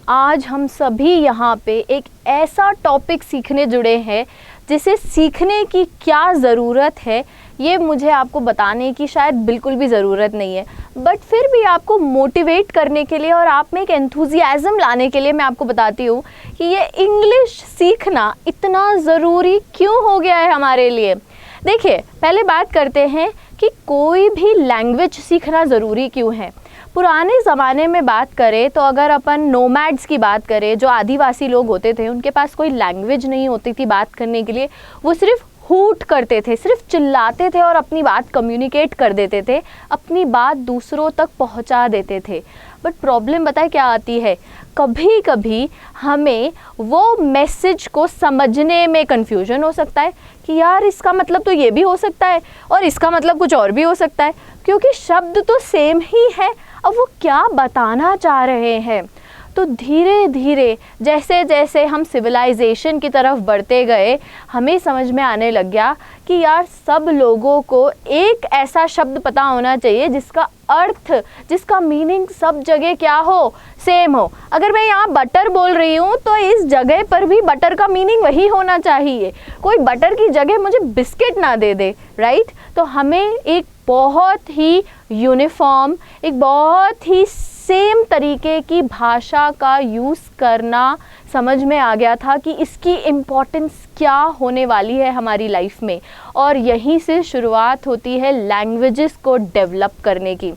आज हम सभी यहाँ पे एक ऐसा टॉपिक सीखने जुड़े हैं जिसे सीखने की क्या ज़रूरत है ये मुझे आपको बताने की शायद बिल्कुल भी ज़रूरत नहीं है, बट फिर भी आपको मोटिवेट करने के लिए और आप में एक एंथुजियाज़म लाने के लिए मैं आपको बताती हूँ कि ये इंग्लिश सीखना इतना ज़रूरी क्यों हो गया है हमारे लिए। देखिए, पहले बात करते हैं कि कोई भी लैंग्वेज सीखना ज़रूरी क्यों है। पुराने ज़माने में बात करें तो अगर अपन नोमैड्स की बात करें, जो आदिवासी लोग होते थे, उनके पास कोई लैंग्वेज नहीं होती थी बात करने के लिए। वो सिर्फ हूट करते थे, सिर्फ चिल्लाते थे और अपनी बात कम्युनिकेट कर देते थे, अपनी बात दूसरों तक पहुंचा देते थे। बट प्रॉब्लम बताए क्या आती है, कभी कभी हमें वो मैसेज को समझने में कन्फ्यूजन हो सकता है कि यार इसका मतलब तो ये भी हो सकता है और इसका मतलब कुछ और भी हो सकता है, क्योंकि शब्द तो सेम ही है, अब वो क्या बताना चाह रहे हैं। तो धीरे धीरे जैसे जैसे हम सिविलाइजेशन की तरफ बढ़ते गए, हमें समझ में आने लग गया कि यार सब लोगों को एक ऐसा शब्द पता होना चाहिए जिसका अर्थ, जिसका मीनिंग सब जगह क्या हो, सेम हो। अगर मैं यहाँ बटर बोल रही हूँ तो इस जगह पर भी बटर का मीनिंग वही होना चाहिए, कोई बटर की जगह मुझे बिस्किट ना दे दे, राइट। तो हमें एक बहुत ही यूनिफॉर्म, एक बहुत ही सेम तरीके की भाषा का यूज़ करना समझ में आ गया था कि इसकी इम्पोर्टेंस क्या होने वाली है हमारी लाइफ में। और यहीं से शुरुआत होती है लैंग्वेजेस को डेवलप करने की।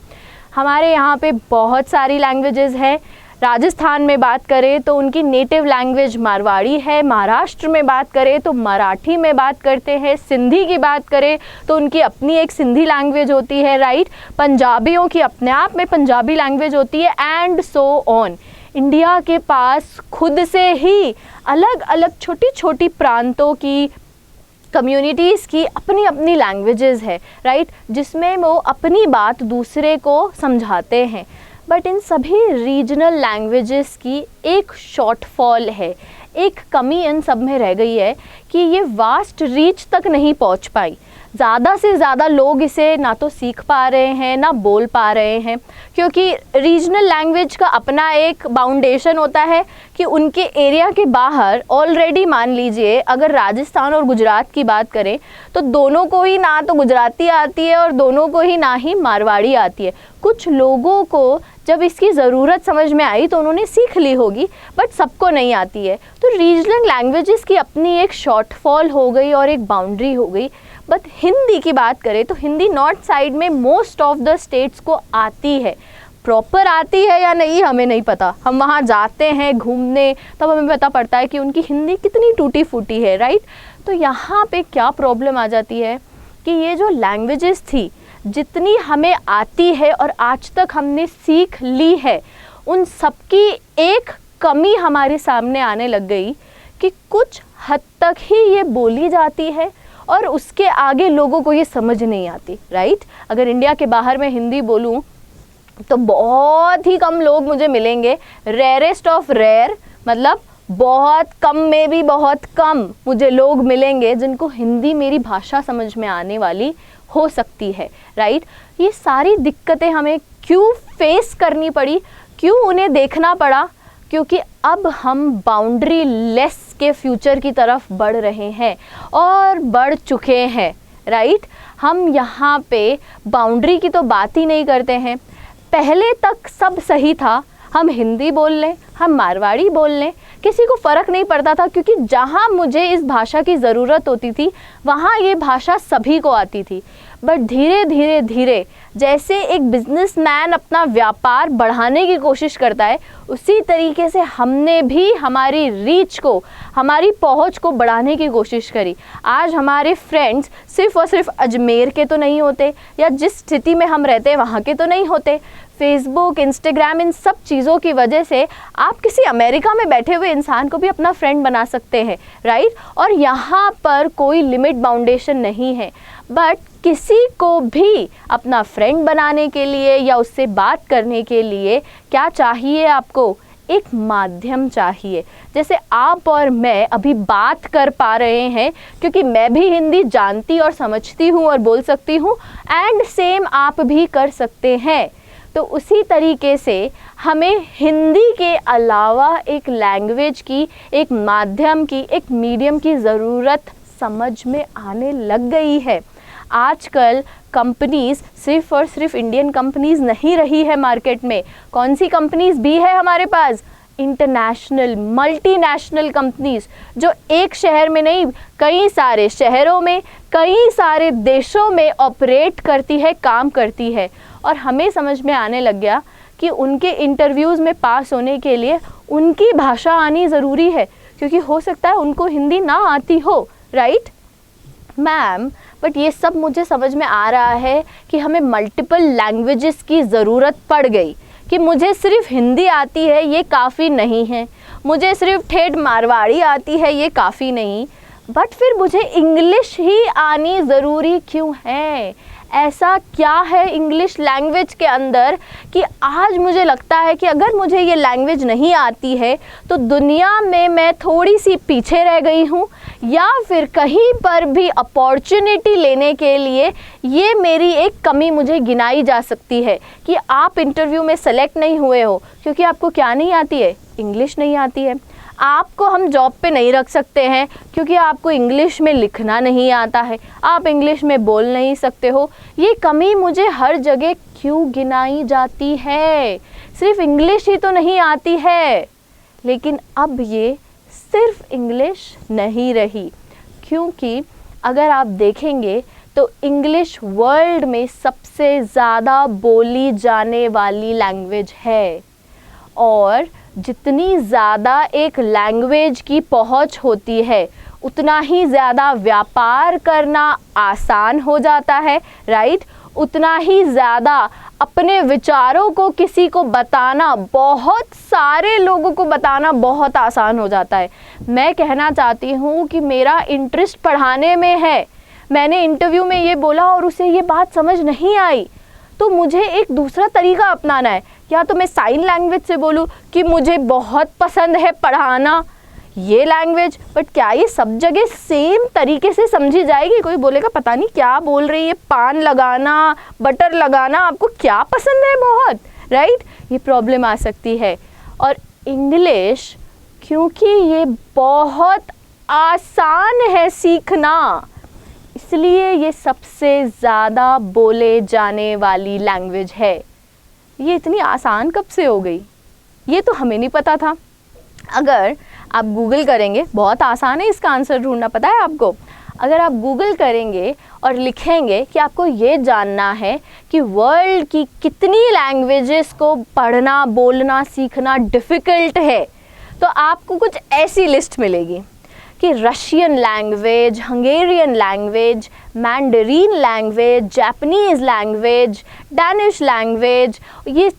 हमारे यहाँ पे बहुत सारी लैंग्वेजेस हैं। राजस्थान में बात करें तो उनकी नेटिव लैंग्वेज मारवाड़ी है, महाराष्ट्र में बात करें तो मराठी में बात करते हैं, सिंधी की बात करें तो उनकी अपनी एक सिंधी लैंग्वेज होती है, राइट। पंजाबियों की अपने आप में पंजाबी लैंग्वेज होती है, एंड सो ऑन। इंडिया के पास खुद से ही अलग अलग छोटी छोटी प्रांतों की, कम्युनिटीज़ की अपनी अपनी लैंग्वेजेस है, राइट, जिसमें वो अपनी बात दूसरे को समझाते हैं। बट इन सभी रीजनल लैंग्वेजेस की एक शॉर्टफॉल है, एक कमी इन सब में रह गई है कि ये वास्ट रीच तक नहीं पहुंच पाई। ज़्यादा से ज़्यादा लोग इसे ना तो सीख पा रहे हैं ना बोल पा रहे हैं, क्योंकि रीजनल लैंग्वेज का अपना एक बाउंडेशन होता है कि उनके एरिया के बाहर ऑलरेडी, मान लीजिए अगर राजस्थान और गुजरात की बात करें तो दोनों को ही ना तो गुजराती आती है और दोनों को ही ना ही मारवाड़ी आती है। कुछ लोगों को जब इसकी ज़रूरत समझ में आई तो उन्होंने सीख ली होगी, बट सबको नहीं आती है। तो रीजनल लैंग्वेजेस की अपनी एक शॉर्टफॉल हो गई और एक बाउंड्री हो गई। बट हिंदी की बात करें तो हिंदी नॉर्थ साइड में मोस्ट ऑफ द स्टेट्स को आती है। प्रॉपर आती है या नहीं हमें नहीं पता, हम वहाँ जाते हैं घूमने तब हमें पता पड़ता है कि उनकी हिंदी कितनी टूटी फूटी है, राइट। तो यहाँ पे क्या प्रॉब्लम आ जाती है कि ये जो लैंग्वेजेस थी, जितनी हमें आती है और आज तक हमने सीख ली है, उन सबकी एक कमी हमारे सामने आने लग गई कि कुछ हद तक ही ये बोली जाती है और उसके आगे लोगों को ये समझ नहीं आती, राइट। अगर इंडिया के बाहर मैं हिंदी बोलूं तो बहुत ही कम लोग मुझे मिलेंगे, रेयरेस्ट ऑफ रेयर, मतलब बहुत कम में भी बहुत कम मुझे लोग मिलेंगे जिनको हिंदी मेरी भाषा समझ में आने वाली हो सकती है, राइट। ये सारी दिक्कतें हमें क्यों फेस करनी पड़ी, क्यों उन्हें देखना पड़ा, क्योंकि अब हम बाउंड्री लेस के फ्यूचर की तरफ बढ़ रहे हैं और बढ़ चुके हैं, राइट। हम यहाँ पे बाउंड्री की तो बात ही नहीं करते हैं। पहले तक सब सही था, हम हिंदी बोल लें, हम मारवाड़ी बोल लें, किसी को फ़र्क नहीं पड़ता था, क्योंकि जहाँ मुझे इस भाषा की ज़रूरत होती थी वहाँ ये भाषा सभी को आती थी। बट धीरे धीरे धीरे जैसे एक बिजनेसमैन अपना व्यापार बढ़ाने की कोशिश करता है, उसी तरीके से हमने भी हमारी रीच को, हमारी पहुंच को बढ़ाने की कोशिश करी। आज हमारे फ्रेंड्स सिर्फ़ और सिर्फ अजमेर के तो नहीं होते, या जिस स्थिति में हम रहते हैं वहाँ के तो नहीं होते। फेसबुक, इंस्टाग्राम, इन सब चीज़ों की वजह से आप किसी अमेरिका में बैठे हुए इंसान को भी अपना फ्रेंड बना सकते हैं, राइट। और यहाँ पर कोई लिमिट बाउंडेशन नहीं है। बट किसी को भी अपना फ्रेंड बनाने के लिए या उससे बात करने के लिए क्या चाहिए, आपको एक माध्यम चाहिए। जैसे आप और मैं अभी बात कर पा रहे हैं क्योंकि मैं भी हिंदी जानती और समझती हूँ और बोल सकती हूँ, एंड सेम आप भी कर सकते हैं। तो उसी तरीके से हमें हिंदी के अलावा एक लैंग्वेज की, एक माध्यम की, एक मीडियम की ज़रूरत समझ में आने लग गई है। आजकल कंपनीज़ सिर्फ़ और सिर्फ इंडियन कंपनीज़ नहीं रही है मार्केट में, कौन सी कंपनीज़ भी है हमारे पास, इंटरनेशनल मल्टीनेशनल कंपनीज़, जो एक शहर में नहीं कई सारे शहरों में, कई सारे देशों में ऑपरेट करती है, काम करती है। और हमें समझ में आने लग गया कि उनके इंटरव्यूज़ में पास होने के लिए उनकी भाषा आनी ज़रूरी है, क्योंकि हो सकता है उनको हिंदी ना आती हो, राइट मैम। बट ये सब मुझे समझ में आ रहा है कि हमें मल्टीपल लैंग्वेजेस की ज़रूरत पड़ गई, कि मुझे सिर्फ हिंदी आती है ये काफ़ी नहीं है, मुझे सिर्फ ठेठ मारवाड़ी आती है ये काफ़ी नहीं, बट फिर मुझे इंग्लिश ही आनी ज़रूरी क्यों है? ऐसा क्या है इंग्लिश लैंग्वेज के अंदर कि आज मुझे लगता है कि अगर मुझे ये लैंग्वेज नहीं आती है तो दुनिया में मैं थोड़ी सी पीछे रह गई हूँ, या फिर कहीं पर भी अपॉर्चुनिटी लेने के लिए ये मेरी एक कमी मुझे गिनाई जा सकती है कि आप इंटरव्यू में सेलेक्ट नहीं हुए हो क्योंकि आपको क्या नहीं आती है, इंग्लिश नहीं आती है। आपको हम जॉब पे नहीं रख सकते हैं क्योंकि आपको इंग्लिश में लिखना नहीं आता है, आप इंग्लिश में बोल नहीं सकते हो। ये कमी मुझे हर जगह क्यों गिनाई जाती है? सिर्फ इंग्लिश ही तो नहीं आती है। लेकिन अब ये सिर्फ इंग्लिश नहीं रही, क्योंकि अगर आप देखेंगे तो इंग्लिश वर्ल्ड में सबसे ज़्यादा बोली जाने वाली लैंग्वेज है। और जितनी ज़्यादा एक लैंग्वेज की पहुंच होती है उतना ही ज़्यादा व्यापार करना आसान हो जाता है, राइट। उतना ही ज़्यादा अपने विचारों को किसी को बताना, बहुत सारे लोगों को बताना बहुत आसान हो जाता है। मैं कहना चाहती हूँ कि मेरा इंटरेस्ट पढ़ाने में है, मैंने इंटरव्यू में ये बोला और उसे ये बात समझ नहीं आई, तो मुझे एक दूसरा तरीका अपनाना है। या तो मैं साइन लैंग्वेज से बोलूँ कि मुझे बहुत पसंद है पढ़ाना ये लैंग्वेज, बट क्या ये सब जगह सेम तरीके से समझी जाएगी? कोई बोलेगा पता नहीं क्या बोल रही है, पान लगाना, बटर लगाना, आपको क्या पसंद है बहुत, राइट। ये प्रॉब्लम आ सकती है। और इंग्लिश क्योंकि ये बहुत आसान है सीखना, इसलिए ये सबसे ज़्यादा बोले जाने वाली लैंग्वेज है। ये इतनी आसान कब से हो गई, ये तो हमें नहीं पता था। अगर आप गूगल करेंगे, बहुत आसान है इसका आंसर ढूंढना, पता है आपको। अगर आप गूगल करेंगे और लिखेंगे कि आपको ये जानना है कि वर्ल्ड की कितनी लैंग्वेजेस को पढ़ना, बोलना, सीखना डिफ़िकल्ट है, तो आपको कुछ ऐसी लिस्ट मिलेगी कि Russian language, Hungarian language, Mandarin language, Japanese language, Danish language, ये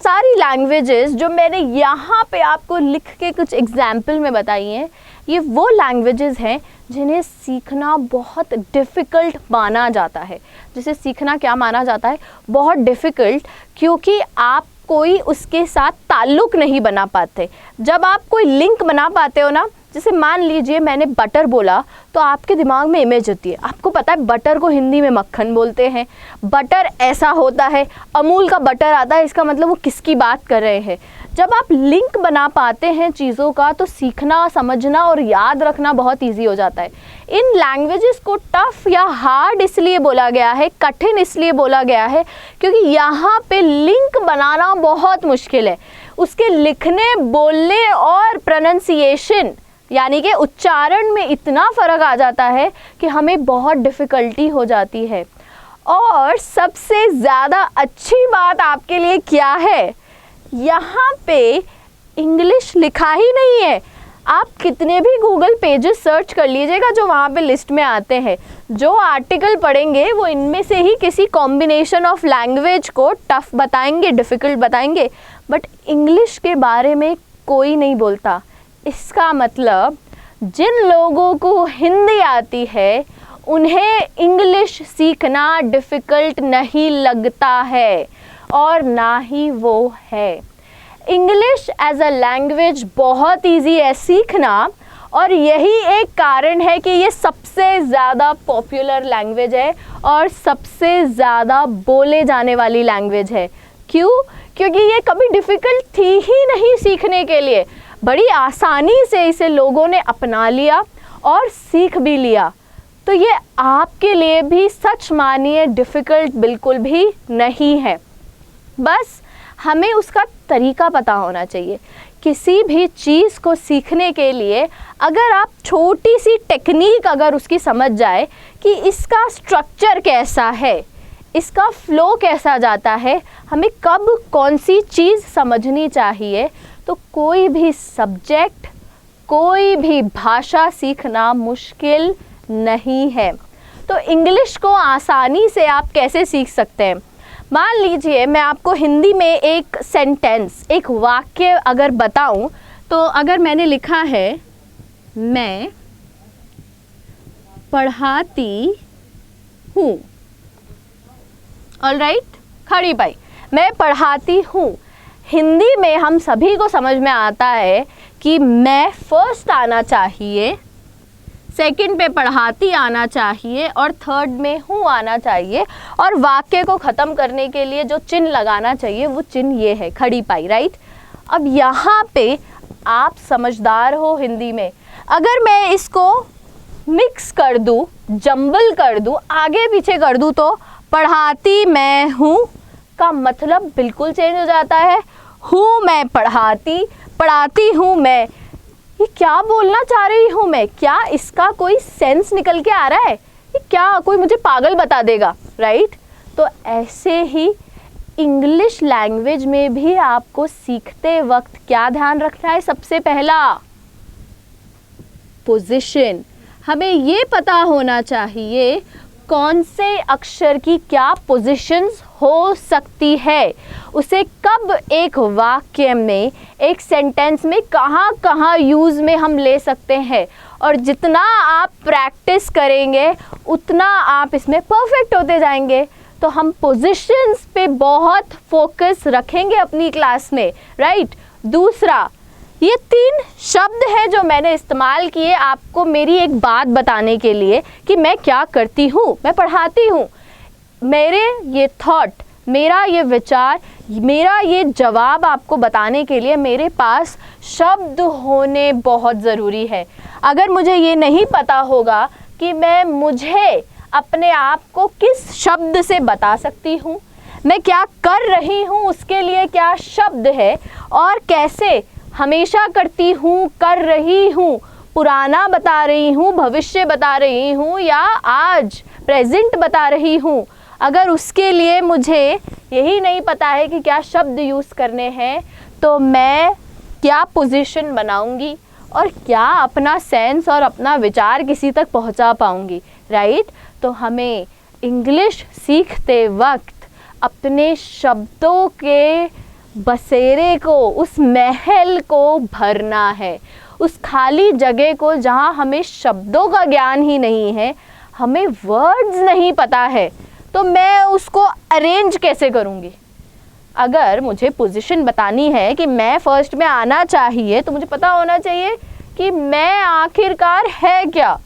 सारी लैंग्वेजेस जो मैंने यहाँ पे आपको लिख के कुछ एग्जाम्पल में बताई हैं, ये वो लैंग्वेजेस हैं जिन्हें सीखना बहुत डिफ़िकल्ट माना जाता है। जिसे सीखना क्या माना जाता है? बहुत डिफ़िकल्ट, क्योंकि आप कोई उसके साथ ताल्लुक़ नहीं बना पाते। जब आप कोई लिंक बना पाते हो ना, जैसे मान लीजिए मैंने बटर बोला तो आपके दिमाग में इमेज होती है, आपको पता है बटर को हिंदी में मक्खन बोलते हैं, बटर ऐसा होता है, अमूल का बटर आता है, इसका मतलब वो किसकी बात कर रहे हैं। जब आप लिंक बना पाते हैं चीज़ों का तो सीखना, समझना और याद रखना बहुत ईजी हो जाता है। इन लैंग्वेजेस को टफ या हार्ड इसलिए बोला गया है, कठिन इसलिए बोला गया है क्योंकि यहाँ पे लिंक बनाना बहुत मुश्किल है। उसके लिखने, बोलने और प्रोनाउंसिएशन यानी कि उच्चारण में इतना फ़र्क आ जाता है कि हमें बहुत डिफ़िकल्टी हो जाती है। और सबसे ज़्यादा अच्छी बात आपके लिए क्या है, यहाँ पे इंग्लिश लिखा ही नहीं है। आप कितने भी गूगल पेजेस सर्च कर लीजिएगा जो वहाँ पे लिस्ट में आते हैं, जो आर्टिकल पढ़ेंगे वो इनमें से ही किसी कॉम्बिनेशन ऑफ लैंग्वेज को टफ बताएंगे, डिफ़िकल्ट बताएंगे, बट इंग्लिश के बारे में कोई नहीं बोलता। इसका मतलब जिन लोगों को हिंदी आती है उन्हें इंग्लिश सीखना डिफ़िकल्ट नहीं लगता है, और ना ही वो है। इंग्लिश एज अ लैंग्वेज बहुत इजी है सीखना, और यही एक कारण है कि ये सबसे ज़्यादा पॉपुलर लैंग्वेज है और सबसे ज़्यादा बोले जाने वाली लैंग्वेज है। क्यों? क्योंकि ये कभी डिफ़िकल्ट थी ही नहीं सीखने के लिए, बड़ी आसानी से इसे लोगों ने अपना लिया और सीख भी लिया। तो ये आपके लिए भी सच मानिए डिफ़िकल्ट बिल्कुल भी नहीं है, बस हमें उसका तरीका पता होना चाहिए। किसी भी चीज़ को सीखने के लिए अगर आप छोटी सी टेक्निक अगर उसकी समझ जाए कि इसका स्ट्रक्चर कैसा है, इसका फ़्लो कैसा जाता है, हमें कब कौन सी चीज़ समझनी चाहिए, तो कोई भी सब्जेक्ट, कोई भी भाषा सीखना मुश्किल नहीं है। तो इंग्लिश को आसानी से आप कैसे सीख सकते हैं? मान लीजिए मैं आपको हिंदी में एक सेंटेंस, एक वाक्य अगर बताऊं, तो अगर मैंने लिखा है मैं पढ़ाती हूँ, ऑलराइट, खड़ी पाई, मैं पढ़ाती हूँ। हिंदी में हम सभी को समझ में आता है कि मैं फर्स्ट आना चाहिए, सेकंड पे पढ़ाती आना चाहिए और थर्ड में हूँ आना चाहिए, और वाक्य को ख़त्म करने के लिए जो चिन्ह लगाना चाहिए वो चिन्ह ये है, खड़ी पाई, राइट। अब यहाँ पे आप समझदार हो हिंदी में, अगर मैं इसको मिक्स कर दूँ, जंबल कर दूँ, आगे पीछे कर दूँ, तो पढ़ाती मैं हूँ का मतलब बिल्कुल चेंज हो जाता है। हूँ मैं पढ़ाती, पढ़ाती हूँ मैं, ये क्या बोलना चाह रही हूँ मैं? क्या इसका कोई सेंस निकल के आ रहा है? ये क्या कोई मुझे पागल बता देगा, राइट? तो ऐसे ही इंग्लिश लैंग्वेज में भी आपको सीखते वक्त क्या ध्यान रखना है? सबसे पहला पोजीशन, हमें ये पता होना चाहिए कौन से अक्षर की क्या पोजीशंस हो सकती है, उसे कब एक वाक्य में, एक सेंटेंस में कहाँ कहाँ यूज़ में हम ले सकते हैं। और जितना आप प्रैक्टिस करेंगे उतना आप इसमें परफेक्ट होते जाएंगे। तो हम पोजीशंस पे बहुत फोकस रखेंगे अपनी क्लास में, राइट। दूसरा, ये 3 शब्द हैं जो मैंने इस्तेमाल किए आपको मेरी एक बात बताने के लिए कि मैं क्या करती हूँ, मैं पढ़ाती हूँ। मेरे ये थॉट, मेरा ये विचार, मेरा ये जवाब आपको बताने के लिए मेरे पास शब्द होने बहुत ज़रूरी है। अगर मुझे ये नहीं पता होगा कि मैं मुझे अपने आप को किस शब्द से बता सकती हूँ, मैं क्या कर रही हूँ उसके लिए क्या शब्द है, और कैसे हमेशा करती हूँ, कर रही हूँ, पुराना बता रही हूँ, भविष्य बता रही हूँ, या आज प्रेजेंट बता रही हूँ, अगर उसके लिए मुझे यही नहीं पता है कि क्या शब्द यूज़ करने हैं, तो मैं क्या पोजीशन बनाऊंगी और क्या अपना सेंस और अपना विचार किसी तक पहुंचा पाऊंगी, राइट। तो हमें इंग्लिश सीखते वक्त अपने शब्दों के बसेरे को, उस महल को भरना है, उस खाली जगह को जहाँ हमें शब्दों का ज्ञान ही नहीं है, हमें वर्ड्स नहीं पता है, तो मैं उसको अरेंज कैसे करूँगी। अगर मुझे पोजीशन बतानी है कि मैं फर्स्ट में आना चाहिए, तो मुझे पता होना चाहिए कि मैं आखिरकार है क्या।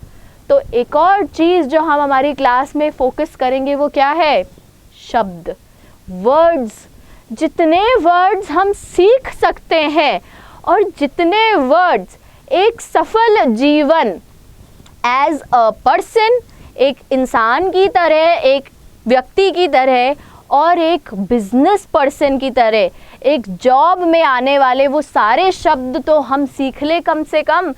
तो एक और चीज़ जो हम हमारी क्लास में फोकस करेंगे वो क्या है? शब्द, वर्ड्स। जितने वर्ड्स हम सीख सकते हैं और जितने वर्ड्स एक सफल जीवन एज अ पर्सन, एक इंसान की तरह, एक व्यक्ति की तरह और एक बिजनेस पर्सन की तरह, एक जॉब में आने वाले वो सारे शब्द तो हम सीख ले कम से कम,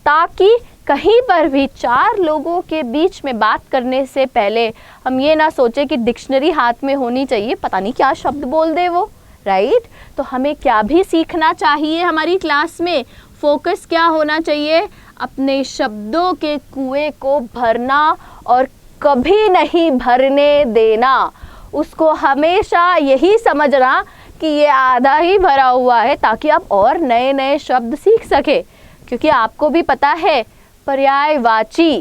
ताकि कहीं पर भी 4 लोगों के बीच में बात करने से पहले हम ये ना सोचें कि डिक्शनरी हाथ में होनी चाहिए, पता नहीं क्या शब्द बोल दे वो, राइट। तो हमें क्या भी सीखना चाहिए हमारी क्लास में, फोकस क्या होना चाहिए? अपने शब्दों के कुएं को भरना और कभी नहीं भरने देना। उसको हमेशा यही समझना कि ये आधा ही भरा हुआ है, ताकि आप और नए नए शब्द सीख सके। क्योंकि आपको भी पता है पर्यायवाची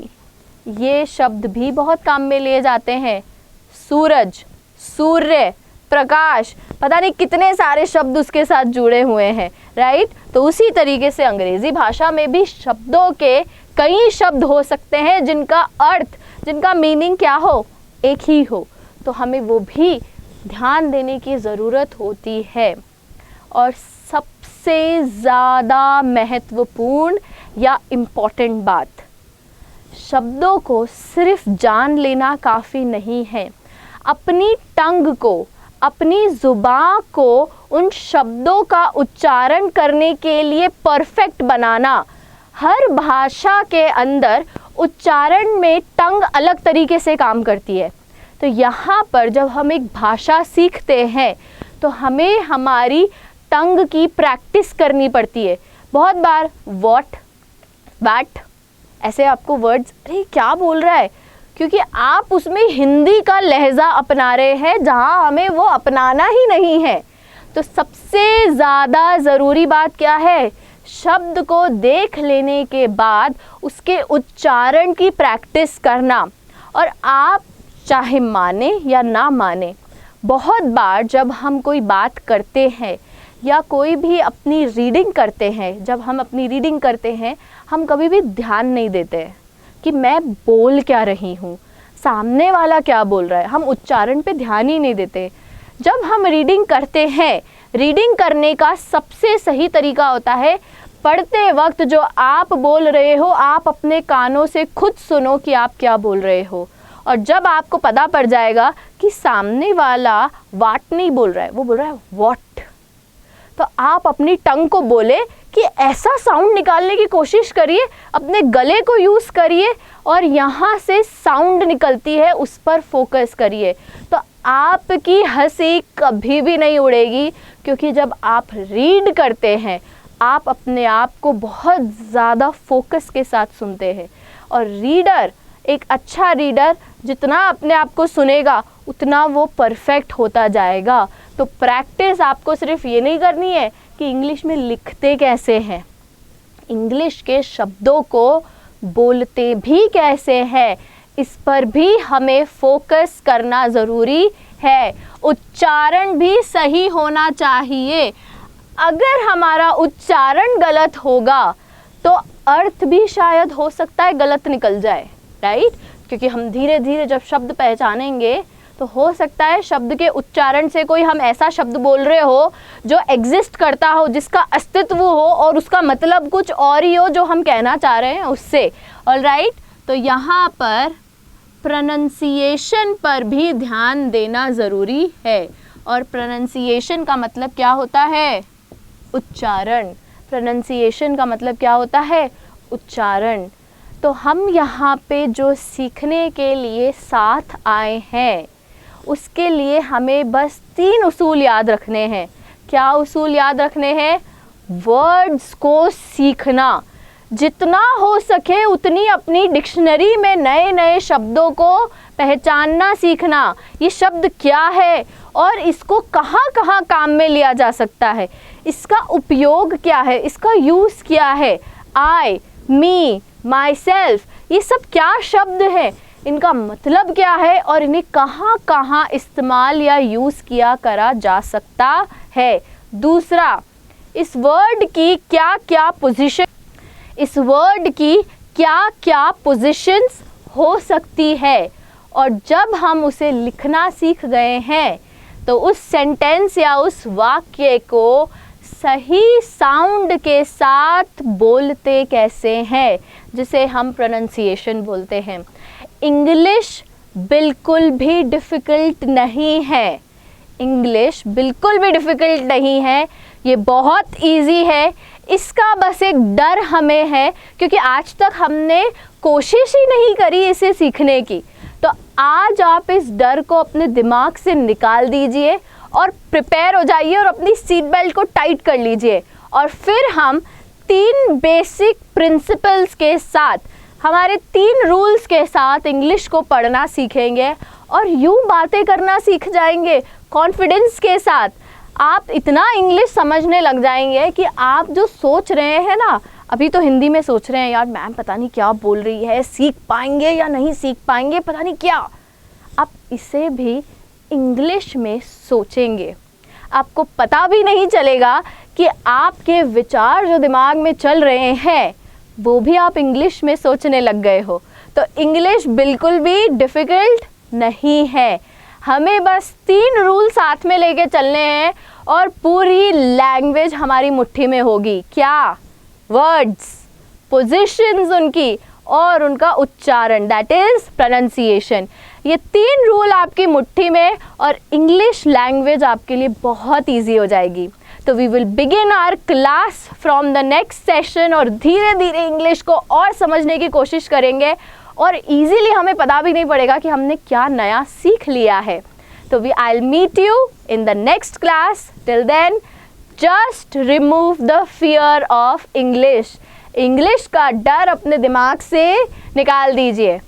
ये शब्द भी बहुत काम में लिए जाते हैं। सूरज, सूर्य, प्रकाश, पता नहीं कितने सारे शब्द उसके साथ जुड़े हुए हैं, राइट। तो उसी तरीके से अंग्रेज़ी भाषा में भी शब्दों के कई शब्द हो सकते हैं जिनका अर्थ, जिनका मीनिंग क्या हो, एक ही हो। तो हमें वो भी ध्यान देने की ज़रूरत होती है। और सबसे ज़्यादा महत्वपूर्ण या इम्पॉर्टेंट बात, शब्दों को सिर्फ जान लेना काफ़ी नहीं है, अपनी टंग को, अपनी ज़ुबान को उन शब्दों का उच्चारण करने के लिए परफेक्ट बनाना। हर भाषा के अंदर उच्चारण में टंग अलग तरीके से काम करती है। तो यहाँ पर जब हम एक भाषा सीखते हैं तो हमें हमारी टंग की प्रैक्टिस करनी पड़ती है। बहुत बार व्हाट, वैट ऐसे आपको वर्ड्स, अरे क्या बोल रहा है, क्योंकि आप उसमें हिंदी का लहजा अपना रहे हैं जहाँ हमें वो अपनाना ही नहीं है। तो सबसे ज़्यादा ज़रूरी बात क्या है, शब्द को देख लेने के बाद उसके उच्चारण की प्रैक्टिस करना। और आप चाहे माने या ना माने, बहुत बार जब हम कोई बात करते हैं या कोई भी अपनी रीडिंग करते हैं, जब हम अपनी रीडिंग करते हैं हम कभी भी ध्यान नहीं देते कि मैं बोल क्या रही हूँ, सामने वाला क्या बोल रहा है, हम उच्चारण पे ध्यान ही नहीं देते। जब हम रीडिंग करते हैं, रीडिंग करने का सबसे सही तरीका होता है पढ़ते वक्त जो आप बोल रहे हो आप अपने कानों से खुद सुनो कि आप क्या बोल रहे हो। और जब आपको पता पड़ जाएगा कि सामने वाला वाट नहीं बोल रहा है, वो बोल रहा है व्हाट, तो आप अपनी टंग को बोले कि ऐसा साउंड निकालने की कोशिश करिए, अपने गले को यूज़ करिए और यहाँ से साउंड निकलती है उस पर फोकस करिए। तो आपकी हंसी कभी भी नहीं उड़ेगी, क्योंकि जब आप रीड करते हैं आप अपने आप को बहुत ज़्यादा फोकस के साथ सुनते हैं। और रीडर, एक अच्छा रीडर जितना अपने आप को सुनेगा उतना वो परफेक्ट होता जाएगा। तो प्रैक्टिस आपको सिर्फ ये नहीं करनी है कि इंग्लिश में लिखते कैसे हैं, इंग्लिश के शब्दों को बोलते भी कैसे हैं, इस पर भी हमें फोकस करना ज़रूरी है। उच्चारण भी सही होना चाहिए। अगर हमारा उच्चारण गलत होगा तो अर्थ भी शायद हो सकता है गलत निकल जाए, राइट? क्योंकि हम धीरे धीरे जब शब्द पहचानेंगे तो हो सकता है शब्द के उच्चारण से कोई हम ऐसा शब्द बोल रहे हो जो एग्जिस्ट करता हो, जिसका अस्तित्व हो और उसका मतलब कुछ और ही हो जो हम कहना चाह रहे हैं उससे। ऑलराइट, तो यहाँ पर प्रोनंसिएशन पर भी ध्यान देना ज़रूरी है। और प्रोनंसिएशन का मतलब क्या होता है? उच्चारण। प्रोनंसिएशन का मतलब क्या होता है? उच्चारण। तो हम यहाँ पे जो सीखने के लिए साथ आए हैं उसके लिए हमें बस 3 उसूल याद रखने हैं। क्या उसूल याद रखने हैं? वर्ड्स को सीखना, जितना हो सके उतनी अपनी डिक्शनरी में नए नए शब्दों को पहचानना सीखना। ये शब्द क्या है और इसको कहाँ कहाँ काम में लिया जा सकता है, इसका उपयोग क्या है, इसका यूज़ क्या है। आई, मी, माई सेल्फ, ये सब क्या शब्द हैं, इनका मतलब क्या है और इन्हें कहाँ कहाँ इस्तेमाल या यूज़ किया करा जा सकता है। दूसरा, इस वर्ड की क्या क्या पोजीशन, इस वर्ड की क्या क्या पोजीशंस हो सकती है। और जब हम उसे लिखना सीख गए हैं तो उस सेंटेंस या उस वाक्य को सही साउंड के साथ बोलते कैसे हैं, जिसे हम प्रोनंसिएशन बोलते हैं। इंग्लिश बिल्कुल भी डिफ़िकल्ट नहीं है, इंग्लिश बिल्कुल भी डिफ़िकल्ट नहीं है, ये बहुत इजी है। इसका बस एक डर हमें है क्योंकि आज तक हमने कोशिश ही नहीं करी इसे सीखने की। तो आज आप इस डर को अपने दिमाग से निकाल दीजिए और प्रिपेयर हो जाइए और अपनी सीट बेल्ट को टाइट कर लीजिए। और फिर हम 3 बेसिक प्रिंसिपल्स के साथ, हमारे 3 रूल्स के साथ इंग्लिश को पढ़ना सीखेंगे और यूँ बातें करना सीख जाएंगे कॉन्फिडेंस के साथ। आप इतना इंग्लिश समझने लग जाएंगे कि आप जो सोच रहे हैं ना, अभी तो हिंदी में सोच रहे हैं यार मैम पता नहीं क्या बोल रही है, सीख पाएंगे या नहीं सीख पाएंगे, पता नहीं क्या, आप इसे भी इंग्लिश में सोचेंगे। आपको पता भी नहीं चलेगा कि आपके विचार जो दिमाग में चल रहे हैं वो भी आप इंग्लिश में सोचने लग गए हो। तो इंग्लिश बिल्कुल भी डिफ़िकल्ट नहीं है। हमें बस 3 रूल साथ में लेके चलने हैं और पूरी लैंग्वेज हमारी मुट्ठी में होगी। क्या? वर्ड्स, पोजीशंस उनकी और उनका उच्चारण, दैट इज प्रोनाउंसिएशन। ये 3 रूल आपकी मुट्ठी में और इंग्लिश लैंग्वेज आपके लिए बहुत ईजी हो जाएगी। तो we will begin our class from the next session और धीरे धीरे इंग्लिश को और समझने की कोशिश करेंगे और इजीली हमें पता भी नहीं पड़ेगा कि हमने क्या नया सीख लिया है। तो I will meet you in the next class. Till then just remove the fear of English. English का डर अपने दिमाग से निकाल दीजिए।